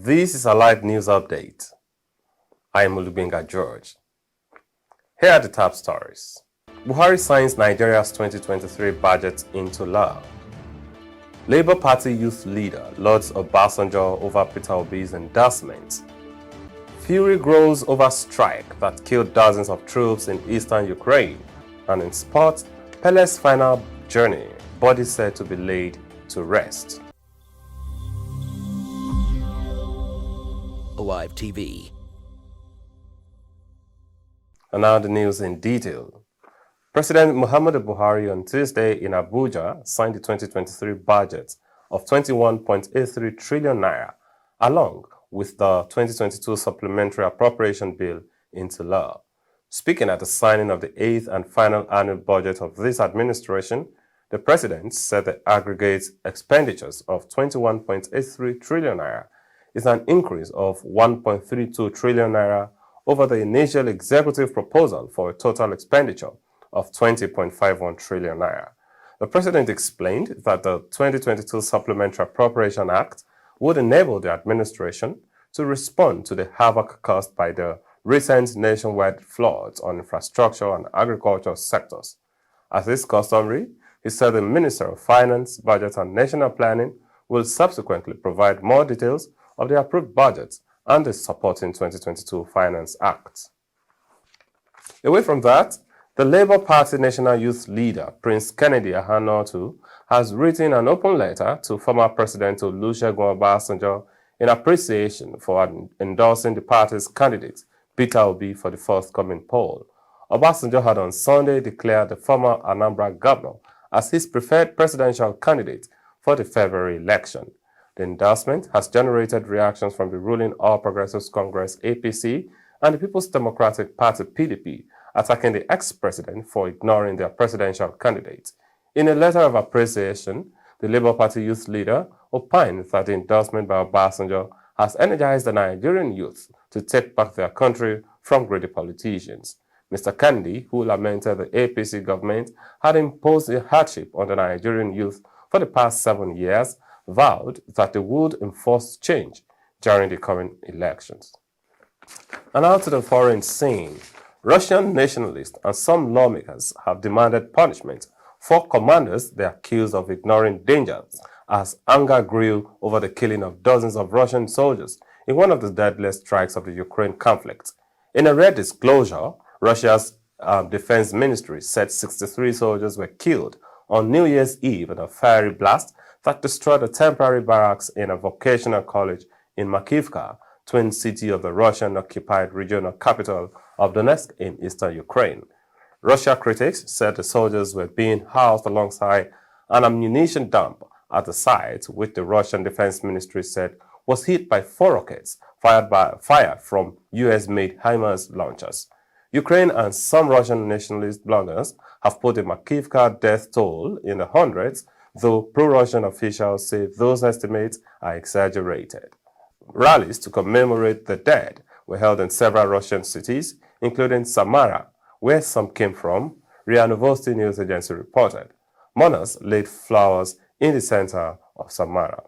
This is a live news update. I am Olubenga George. Here are the top stories. Buhari signs Nigeria's 2023 budget into law. Labour Party youth leader Lauds Obasanjo over Peter Obi's endorsement. Fury grows over strike that killed dozens of troops in eastern Ukraine. And in sport, Pele's final journey, body said to be laid to rest. Live TV. And now the news in detail. President Muhammadu Buhari on Tuesday in Abuja signed the 2023 budget of 21.83 trillion naira, along with the 2022 supplementary appropriation bill into law. Speaking at the signing of the 8th and final annual budget of this administration, the president said the aggregate expenditures of 21.83 trillion naira is an increase of 1.32 trillion naira over the initial executive proposal for a total expenditure of 20.51 trillion naira. The president explained that the 2022 Supplementary Appropriation Act would enable the administration to respond to the havoc caused by the recent nationwide floods on infrastructure and agricultural sectors. As is customary, he said the Minister of Finance, Budget and National Planning will subsequently provide more details of the approved budget and the supporting 2022 Finance Act. Away from that, the Labour Party National Youth Leader, Prince Kennedy Ahanotu, has written an open letter to former President Olusegun Obasanjo in appreciation for endorsing the party's candidate, Peter Obi, for the forthcoming poll. Obasanjo had on Sunday declared the former Anambra governor as his preferred presidential candidate for the February election. The endorsement has generated reactions from the ruling All Progressives Congress (APC) and the People's Democratic Party (PDP), attacking the ex-president for ignoring their presidential candidate. In a letter of appreciation, the Labour Party youth leader opined that the endorsement by Obasanjo has energized the Nigerian youth to take back their country from greedy politicians. Mr. Kennedy, who lamented the APC government had imposed a hardship on the Nigerian youth for the past 7 years, vowed that they would enforce change during the coming elections. And now to the foreign scene. Russian nationalists and some lawmakers have demanded punishment for commanders they accuse of ignoring dangers as anger grew over the killing of dozens of Russian soldiers in one of the deadliest strikes of the Ukraine conflict. In a rare disclosure, Russia's defense ministry said 63 soldiers were killed on New Year's Eve in a fiery blast that destroyed a temporary barracks in a vocational college in Makivka, twin city of the Russian-occupied regional capital of Donetsk in eastern Ukraine. Russia critics said the soldiers were being housed alongside an ammunition dump at the site, which the Russian Defense Ministry said was hit by 4 rockets fired from US-made HIMARS launchers. Ukraine and some Russian nationalist bloggers have put the Makivka death toll in the hundreds, though pro-Russian officials say those estimates are exaggerated. Rallies to commemorate the dead were held in several Russian cities, including Samara, where some came from, RIA Novosti news agency reported. Mourners laid flowers in the center of Samara.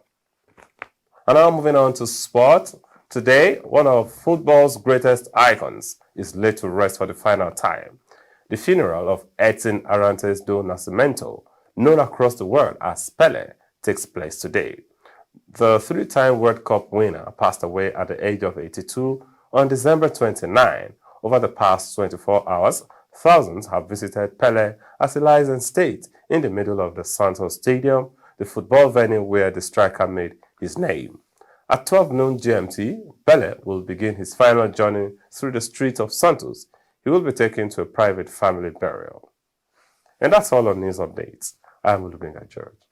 And now moving on to sport. Today, one of football's greatest icons is laid to rest for the final time. The funeral of Edson Arantes do Nascimento, known across the world as Pele, takes place today. The 3-time World Cup winner passed away at the age of 82 on December 29. Over the past 24 hours, thousands have visited Pele as he lies in state in the middle of the Santos Stadium, the football venue where the striker made his name. At 12 noon GMT, Pele will begin his final journey through the streets of Santos. He will be taken to a private family burial. And that's all on news updates. I'm Olubenga George.